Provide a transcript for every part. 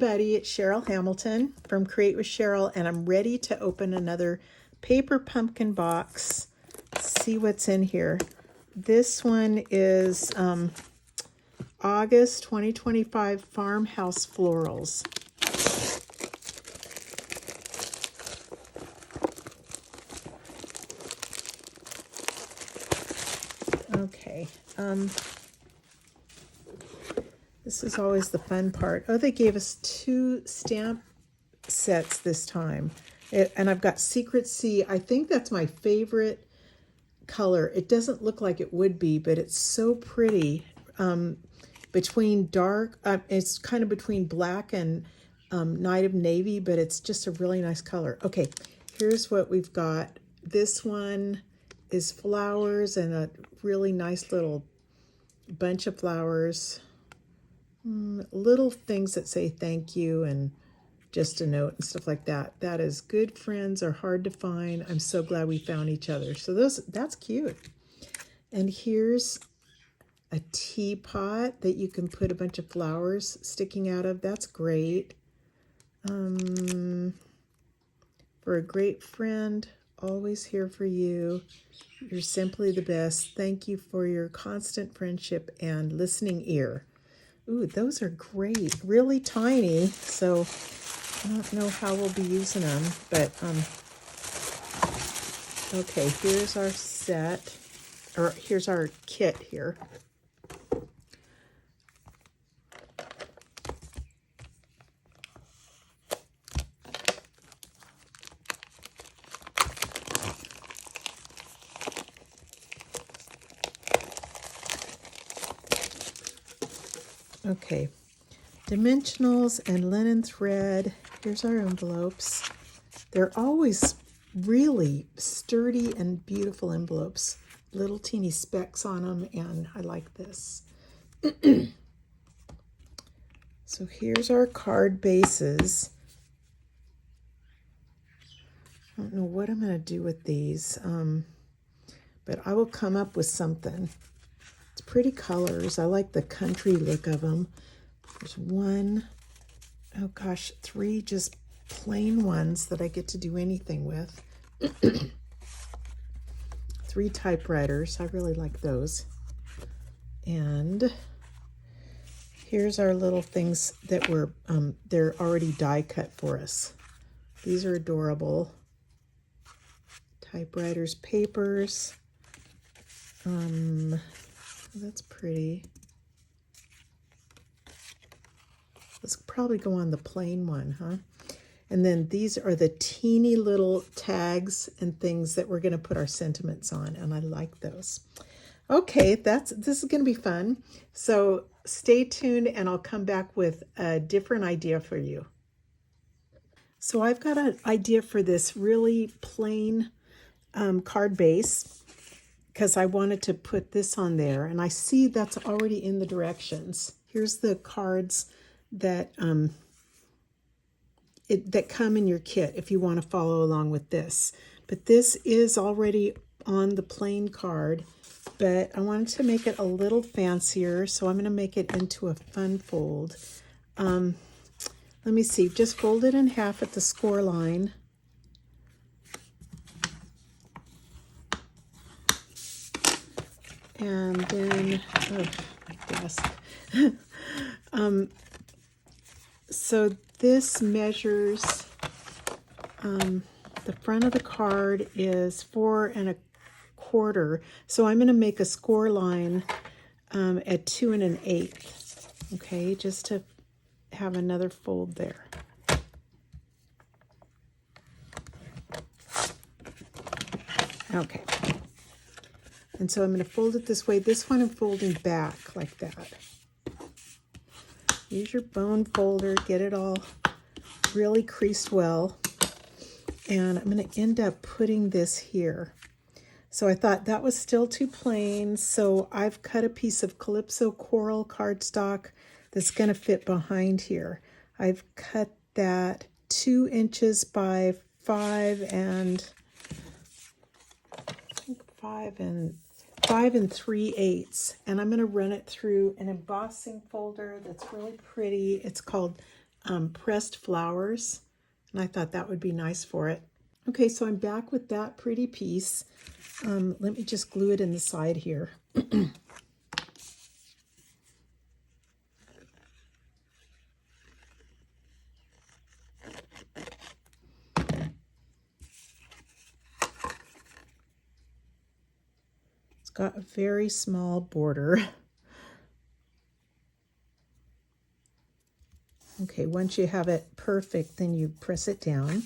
everybody, it's Cheryl Hamilton from Create with Cheryl, and I'm ready to open another paper pumpkin box. See what's in here. This one is August 2025 Farmhouse Florals. Okay, this is always the fun part. Oh, they gave us 2 stamp sets this time. And I've got Secret Sea. I think that's my favorite color. It doesn't look like it would be, but it's so pretty. Between dark, it's kind of between black and Night of Navy, but it's just a really nice color. Okay, here's what we've got. This one is flowers and a really nice little bunch of flowers. Little things that say thank you and just a note and stuff like that. That is good friends are hard to find. I'm so glad we found each other. So that's cute. And here's a teapot that you can put a bunch of flowers sticking out of. That's great. For a great friend, always here for you. You're simply the best. Thank you for your constant friendship and listening ear. Ooh, those are great. Really tiny, so I don't know how we'll be using them, but okay, here's our set, or here's our kit here. Okay, dimensionals and linen thread. Here's our envelopes. They're always really sturdy and beautiful envelopes. Little teeny specks on them, and I like this. So here's our card bases. I don't know what I'm going to do with these, but I will come up with something. It's pretty colors. I like the country look of them. There's 1, oh gosh, 3 just plain ones that I get to do anything with. 3 typewriters. I really like those. And here's our little things that were, they're already die cut for us. These are adorable. Typewriters, papers. That's pretty. Let's probably go on the plain one, huh? And then these are the teeny little tags and things that we're going to put our sentiments on, and I like those. Okay, this is going to be fun. So stay tuned, and I'll come back with a different idea for you. So I've got an idea for this really plain card base, because I wanted to put this on there, and I see that's already in the directions. Here's the cards that that come in your kit if you want to follow along with this. But this is already on the plain card, but I wanted to make it a little fancier, so I'm going to make it into a fun fold. Let me see, just fold it in half at the score line. And then, oh, my desk. So this measures, the front of the card is 4 1/4. So I'm going to make a score line at 2 1/8. Okay, just to have another fold there. Okay. And so I'm going to fold it this way. This one I'm folding back like that. Use your bone folder, get it all really creased well. And I'm going to end up putting this here. So I thought that was still too plain, so I've cut a piece of Calypso Coral cardstock that's going to fit behind here. I've cut that 2 inches by 5 3/8, and I'm going to run it through an embossing folder that's really pretty. It's called pressed flowers, and I thought that would be nice for it. Okay, so I'm back with that pretty piece. Let me just glue it in the side here. It's got a very small border. Okay, once you have it perfect, then you press it down.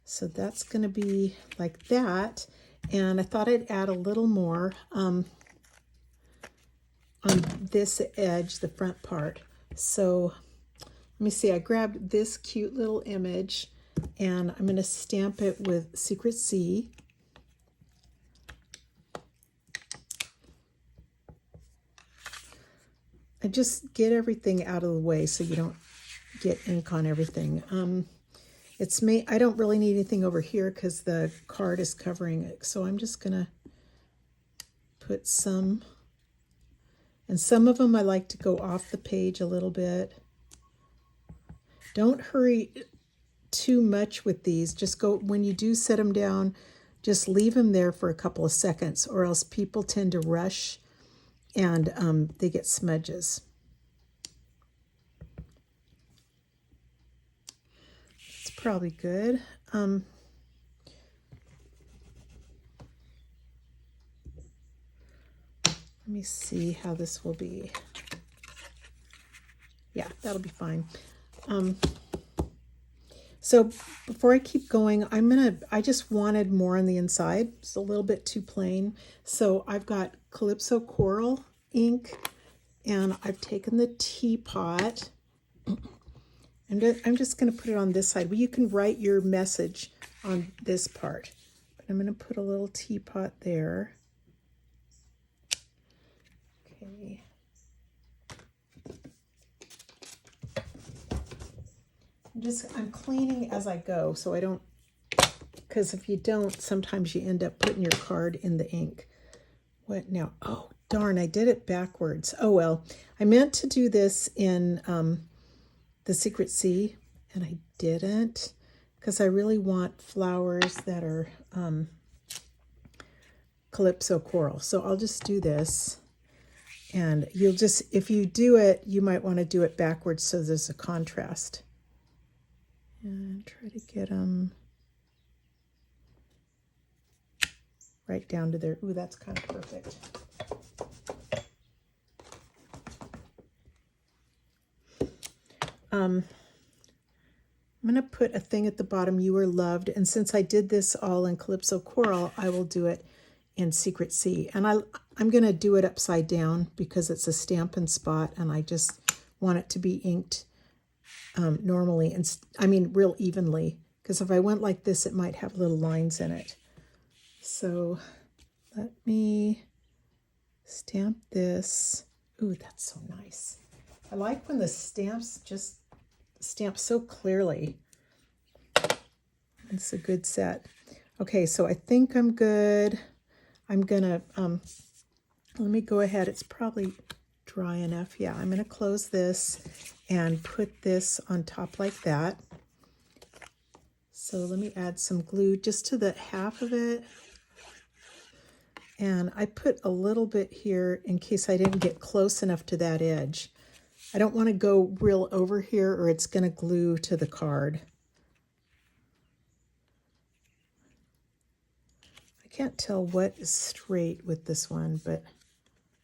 So that's going to be like that. And I thought I'd add a little more on this edge, the front part. So let me see, I grabbed this cute little image and I'm going to stamp it with Secret C. I just get everything out of the way so you don't get ink on everything. I don't really need anything over here because the card is covering it. So I'm just gonna put some, and some of them I like to go off the page a little bit. Don't hurry too much with these. Just go, when you do set them down, just leave them there for a couple of seconds, or else people tend to rush and they get smudges. It's probably good. Let me see how this will be. Yeah, that'll be fine. So before I keep going, I just wanted more on the inside. It's a little bit too plain. So I've got Calypso Coral ink, and I've taken the teapot. I'm just going to put it on this side. Well, you can write your message on this part. But I'm going to put a little teapot there. Okay. I'm cleaning as I go, so I don't, because if you don't, sometimes you end up putting your card in the ink. What now? Oh, darn, I did it backwards. Oh, well, I meant to do this in the Secret C, and I didn't, because I really want flowers that are Calypso Coral. So I'll just do this, and you'll just, if you do it, you might want to do it backwards so there's a contrast. And try to get them right down to there. Ooh, that's kind of perfect. I'm going to put a thing at the bottom, "You Are Loved," and since I did this all in Calypso Coral, I will do it in Secret C. And I'm going to do it upside down because it's a Stampin' Spot, and I just want it to be inked normally, and I mean real evenly, because if I went like this, it might have little lines in it. So let me stamp this. Ooh, that's so nice. I like when the stamps just stamp so clearly. It's a good set. Okay, so I think I'm good. I'm gonna let me go ahead. It's probably dry enough. Yeah, I'm gonna close this and put this on top like that. So let me add some glue just to the half of it. And I put a little bit here in case I didn't get close enough to that edge. I don't want to go real over here or it's going to glue to the card. I can't tell what is straight with this one, but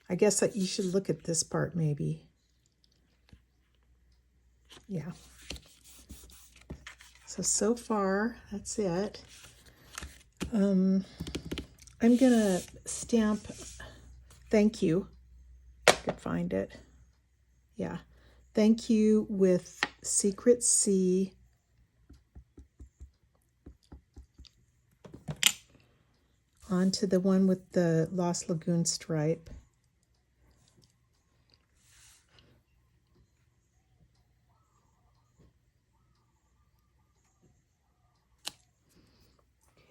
I guess that you should look at this part maybe. Yeah. So far, that's it. I'm going to stamp "Thank You." I could find it. Yeah. "Thank You" with Secret C. Onto the one with the Lost Lagoon stripe.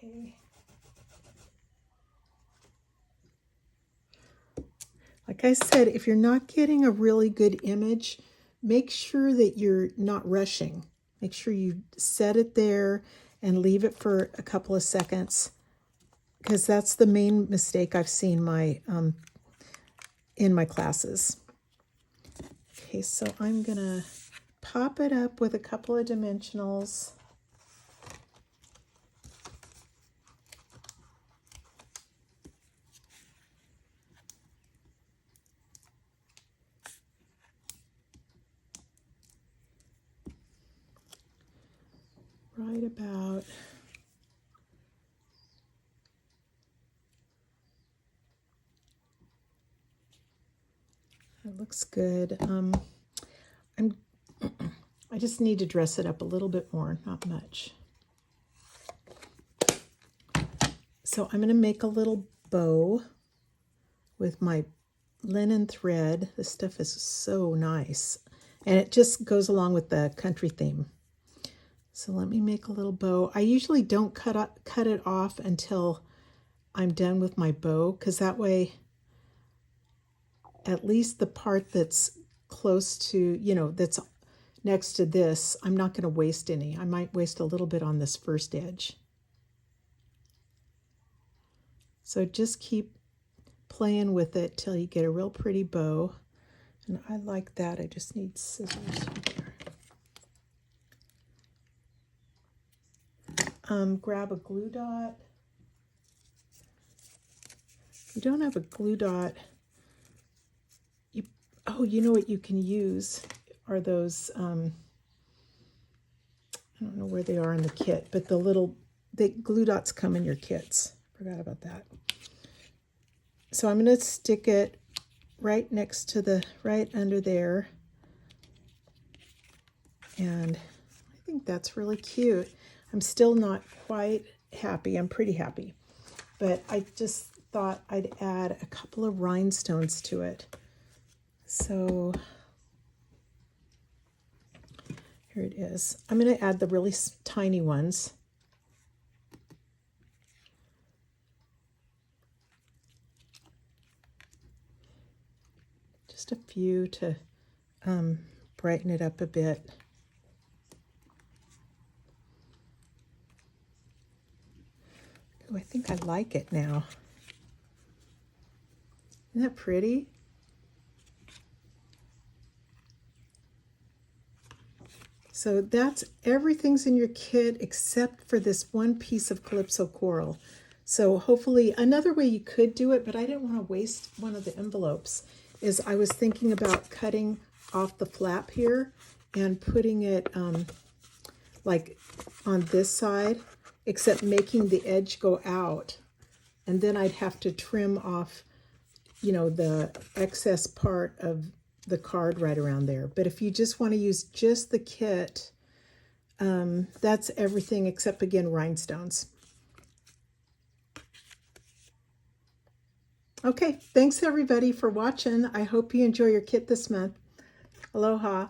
Okay. Like I said, if you're not getting a really good image, make sure that you're not rushing. Make sure you set it there and leave it for a couple of seconds, because that's the main mistake I've seen in my classes. Okay, so I'm gonna pop it up with a couple of dimensionals. Right about that looks good. I just need to dress it up a little bit more, not much. So I'm going to make a little bow with my linen thread. This stuff is so nice, and it just goes along with the country theme. So let me make a little bow. I usually don't cut it off until I'm done with my bow, because that way at least the part that's close to, that's next to this, I'm not going to waste any. I might waste a little bit on this first edge. So just keep playing with it till you get a real pretty bow. And I like that. I just need scissors here. Grab a glue dot. If you don't have a glue dot, you know what you can use are those, I don't know where they are in the kit, but the glue dots come in your kits. Forgot about that. So I'm going to stick it right under there. And I think that's really cute. I'm still not quite happy. I'm pretty happy. But I just thought I'd add a couple of rhinestones to it. So here it is. I'm going to add the really tiny ones. Just a few to brighten it up a bit. Oh, I think I like it now. Isn't that pretty? So that's everything's in your kit except for this one piece of Calypso coral. So hopefully another way you could do it, but I didn't want to waste one of the envelopes, is I was thinking about cutting off the flap here and putting it like on this side, except making the edge go out. And then I'd have to trim off, the excess part of the card right around there. But if you just want to use just the kit, that's everything except, again, rhinestones. Okay, thanks everybody for watching. I hope you enjoy your kit this month. Aloha.